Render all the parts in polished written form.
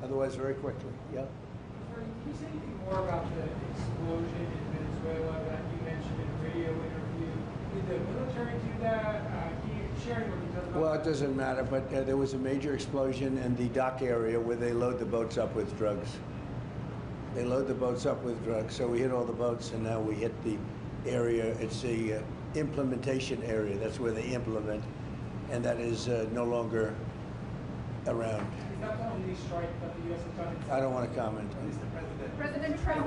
Otherwise, very quickly. Yeah. Can you say anything more about the explosion in Venezuela that you mentioned in a radio interview? Did the military do that? Can you share any more details about Well, that? it doesn't matter, but there was a major explosion in the dock area where they load the boats up with drugs. They load the boats up with drugs. So we hit all the boats, and now we hit the area. It's the implementation area. That's where they implement, and that is no longer around. Is that the only strike that the U.S. has done? I don't want to comment. Mr. President. President Trump.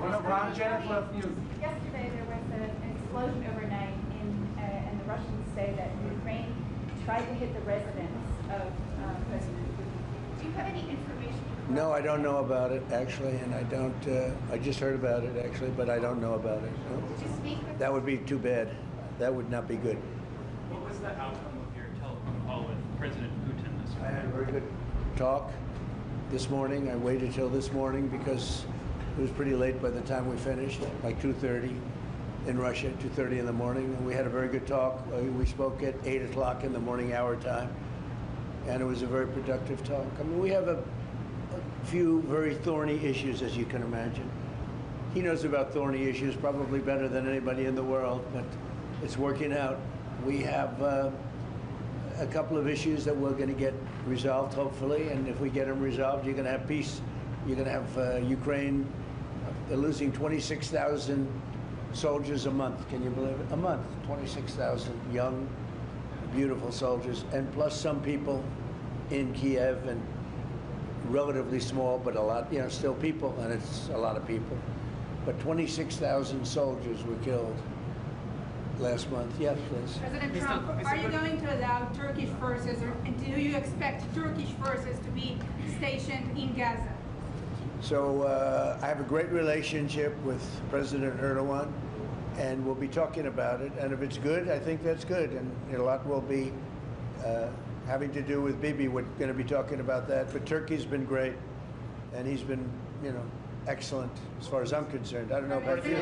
Yesterday there was an explosion overnight and the Russians say that Ukraine tried to hit the residence of President Putin. Do you have any information? No, I don't know about it, actually, and I don't, I just heard about it, actually, but I don't know about it. No. Did you speak with That would be too bad. That would not be good. What was the outcome of your telephone call with President Putin this I had a morning? very good talk this morning. I waited till this morning because it was pretty late by the time we finished, like 2:30 in Russia, 2:30 in the morning. And we had a very good talk. We spoke at 8 o'clock in the morning hour time, and it was a very productive talk. I mean, we have a few very thorny issues, as you can imagine. He knows about thorny issues probably better than anybody in the world, but it's working out. We have a couple of issues that we're going to get resolved, hopefully, and if we get them resolved, you're going to have peace. You're going to have Ukraine. They're losing 26,000 soldiers a month. Can you believe it? A month, 26,000 young, beautiful soldiers, and plus some people in Kiev, and relatively small, but a lot, you know, still people, and it's a lot of people. But 26,000 soldiers were killed last month. Yes, please. President Trump, are you going to allow Turkish forces, and do you expect Turkish forces to be stationed in Gaza? So I have a great relationship with President Erdogan, and we'll be talking about it. And if it's good, I think that's good. And a lot will be having to do with Bibi. We're going to be talking about that. But Turkey's been great, and he's been, you know, excellent as far as I'm concerned. I don't know about you.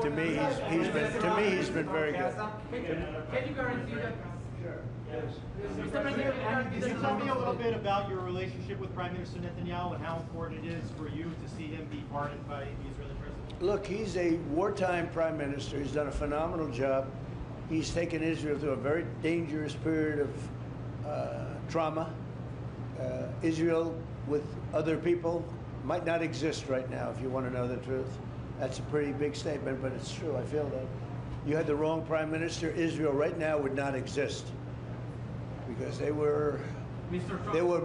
To me, he's been very good. Can you guarantee that? Sure. Yes. Mr. President, Could you tell me a little bit about your relationship with Prime Minister Netanyahu and how important it is for you to see him be pardoned by the Israeli president? Look, he's a wartime prime minister. He's done a phenomenal job. He's taken Israel through a very dangerous period of trauma. Israel, with other people, might not exist right now, if you want to know the truth. That's a pretty big statement, but it's true. I feel that. You had the wrong prime minister. Israel right now would not exist because they were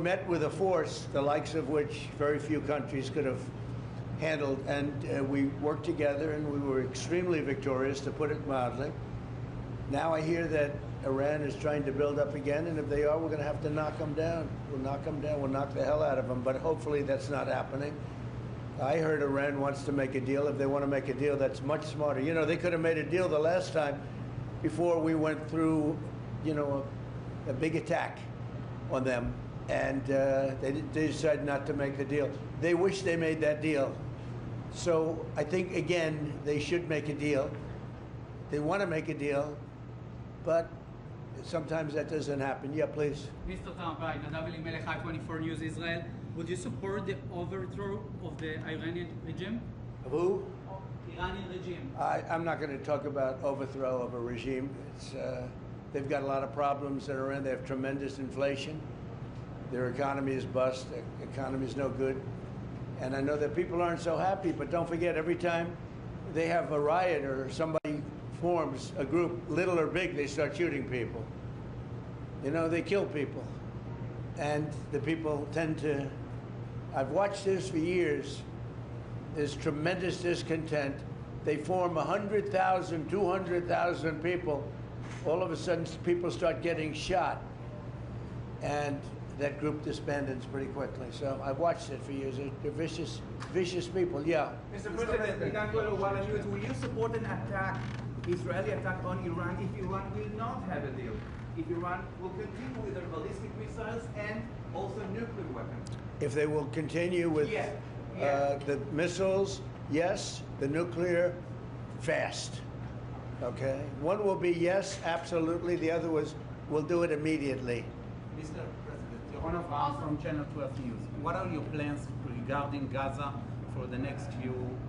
met with a force the likes of which very few countries could have handled. And we worked together, and we were extremely victorious, to put it mildly. Now I hear that Iran is trying to build up again, and if they are, we're going to have to knock them down. We'll knock them down. We'll knock the hell out of them. But hopefully that's not happening. I heard Iran wants to make a deal. If they want to make a deal, that's much smarter. You know, they could have made a deal the last time before we went through, you know, a big attack on them, and they decided not to make the deal. They wish they made that deal. So I think, again, they should make a deal. They want to make a deal, but sometimes that doesn't happen. Yeah, please. Mr. Trump, hi, Nadav Elimelech, 24 News Israel. Would you support the overthrow of the Iranian regime? Of who? Iranian regime. I'm not going to talk about overthrow of a regime. It's, they've got a lot of problems that are in. They have tremendous inflation. Their economy is bust. Their economy is no good. And I know that people aren't so happy, but don't forget, every time they have a riot or somebody forms a group, little or big, they start shooting people. You know, they kill people. And the people tend to, I've watched this for years. There's tremendous discontent. They form 100,000, 200,000 people. All of a sudden, people start getting shot. And that group disbands pretty quickly. So I've watched it for years. They're vicious, vicious people, yeah. Mr. President, will you support an attack, Israeli attack on Iran, if Iran will not have a deal? If Iran will continue with their ballistic missiles and also nuclear weapons? If they will continue with the missiles, yes. The nuclear, fast. Okay? One will be yes, absolutely. The other was, we'll do it immediately. Mr. President, your from Channel 12 News. What are your plans regarding Gaza for the next few